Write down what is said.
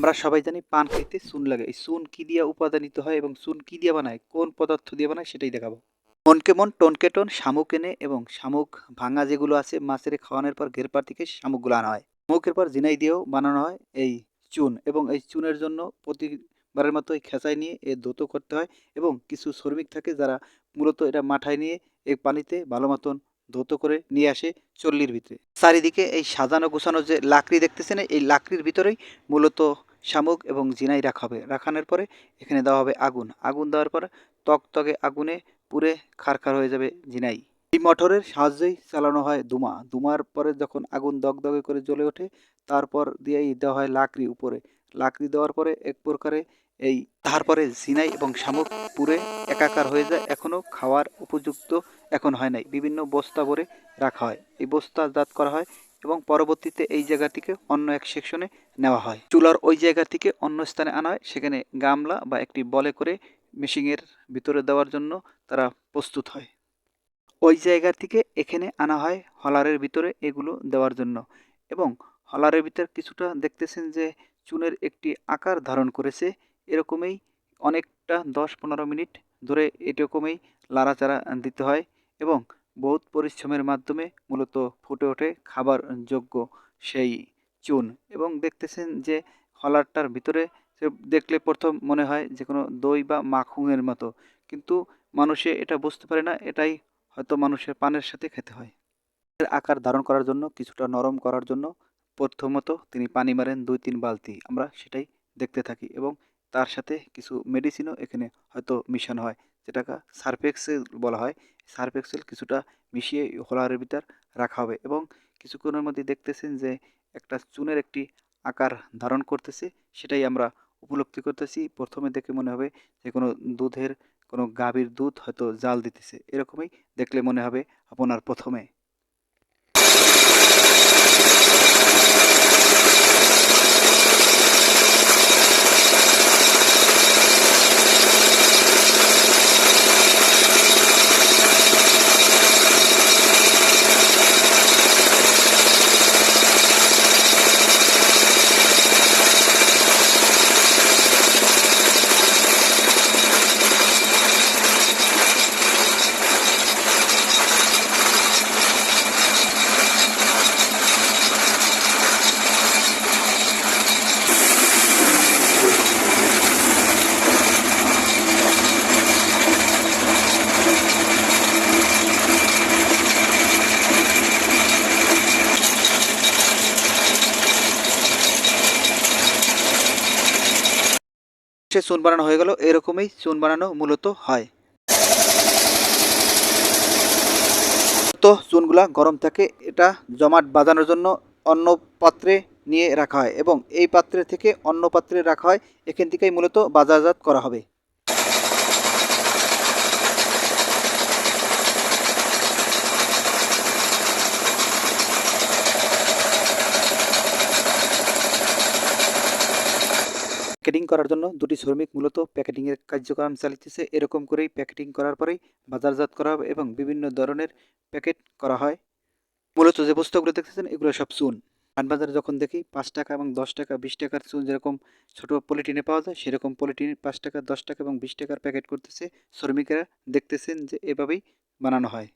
আমরা সবাই জানি পান খাইতে চুন লাগে। এই চুন কি দিয়া উপাদানিত হয় এবং চুন কি দিয়ে বানায়, কোন পদার্থ দিয়ে বানায় সেটাই দেখাবো। মনকে মন টনকে টন শামুক এনে এবং শামুক ভাঙা যেগুলো আছে মাছের খাওয়ানোর পর ঘেরপার থেকে শামুকগুলো আনা হয়। শামুকের পর জিনাই দিয়েও বানানো হয় এই চুন, এবং এই চুনের জন্য প্রতিবারের মতো এই খেঁচায় নিয়ে এ ধৌত করতে হয়, এবং কিছু শ্রমিক থাকে যারা মূলত এটা মাথায় নিয়ে এই পানিতে ভালো মতন ধৌত করে নিয়ে আসে চল্লির ভিতরে। চারিদিকে এই সাজানো গোছানো যে লাকড়ি দেখতেছেন, এই লাকড়ির ভিতরেই মূলত শামুক এবং জিনাই রাখা হবে। রাখানোর পরে এখানে দেওয়া হবে আগুন। আগুন দেওয়ার পরে তকতকে আগুনে পুড়ে খারখার হয়ে যাবে জিনাই। এই মোটরের সাহায্যেই চালানো হয় ধুমা। ধুমার পরে যখন আগুন দগদগে করে জ্বলে ওঠে, তারপর দিয়েই দেওয়া হয় লাকড়ি উপরে। লাকড়ি দেওয়ার পরে এক প্রকারে এই তারপরে ঝিনাই এবং শামুক পুড়ে একাকার হয়ে যায়। এখনও খাওয়ার উপযুক্ত এখন হয় নাই। বিভিন্ন বস্তা ভরে রাখা হয়। এই বস্তাজাত করা হয় এবং পরবর্তীতে এই জায়গাটিকে অন্য এক সেকশনে নেওয়া হয়। চুলার ওই জায়গা থেকে অন্য স্থানে আনা হয়। সেখানে গামলা বা একটি বলে করে মেশিনের ভিতরে দেওয়ার জন্য তারা প্রস্তুত হয়। ওই জায়গা থেকে এখানে আনা হয় হলারের ভিতরে এগুলো দেওয়ার জন্য, এবং হলারের ভিতর কিছুটা দেখতেছেন যে চুনের একটি আকার ধারণ করেছে। এরকমই অনেকটা 10-15 মিনিট ধরে এরকমই লাড়াচাড়া দিতে হয়, এবং বহুত পরিশ্রমের মাধ্যমে মূলত ফুটে ওঠে খাবার যোগ্য সেই চুন। এবং দেখতেছেন যে হলারটার ভিতরে দেখলে প্রথম মনে হয় যে কোনো দই বা মাখনের মতো, কিন্তু মানুষে এটা বুঝতে পারে না এটাই হয়তো মানুষের পানের সাথে খেতে হয়। এর আকার ধারণ করার জন্য কিছুটা নরম করার জন্য প্রথমত তিনি পানি মারেন 2-3 বালতি, আমরা সেটাই দেখতে থাকি, এবং তার সাথে কিছু মেডিসিনও এখানে হয়তো মিশানো হয়, যেটাকে সার্ফ এক্সেল বলা হয়। সার্ফ এক্সেল কিছুটা মিশিয়ে হোলারের ভিতর রাখা হবে, এবং কিছুক্ষণের মধ্যে দেখতেছেন যে একটা চুনের একটি আকার ধারণ করতেছে। সেটাই আমরা উপলব্ধি করতেছি। প্রথমে দেখে মনে হবে যে কোনো দুধের, কোনো গাভীর দুধ হয়তো জাল দিতেছে, এরকমই দেখলে মনে হবে আপনার প্রথমে। সে চুন বানানো হয়ে গেল। এরকমই চুন বানানো মূলত হয়। তো চুনগুলা গরম থাকে, এটা জমাট বাঁধানোর জন্য অন্য পাত্রে নিয়ে রাখা হয়, এবং এই পাত্রে থেকে অন্য পাত্রে রাখা হয়। এখান থেকেই মূলত বাজারজাত করা হবে। প্যাকেটিং করার জন্য দুটি শ্রমিক মূলত প্যাকেটিংয়ের কার্যক্রম চালিতেছে। এরকম করেই প্যাকেটিং করার পরেই বাজারজাত করা হবে, এবং বিভিন্ন ধরনের প্যাকেট করা হয়। মূলত যে বস্তাগুলো দেখতেছেন এগুলো সব চুন। বাজারে যখন দেখি 5 টাকা এবং 10 টাকা 20 টাকার চুন যেরকম ছোট পলিটিনে পাওয়া যায়, সেরকম পলিটিন 5 টাকা 10 টাকা এবং 20 টাকার প্যাকেট করতেছে শ্রমিকেরা। দেখতেছেন যে এভাবেই বানানো হয়।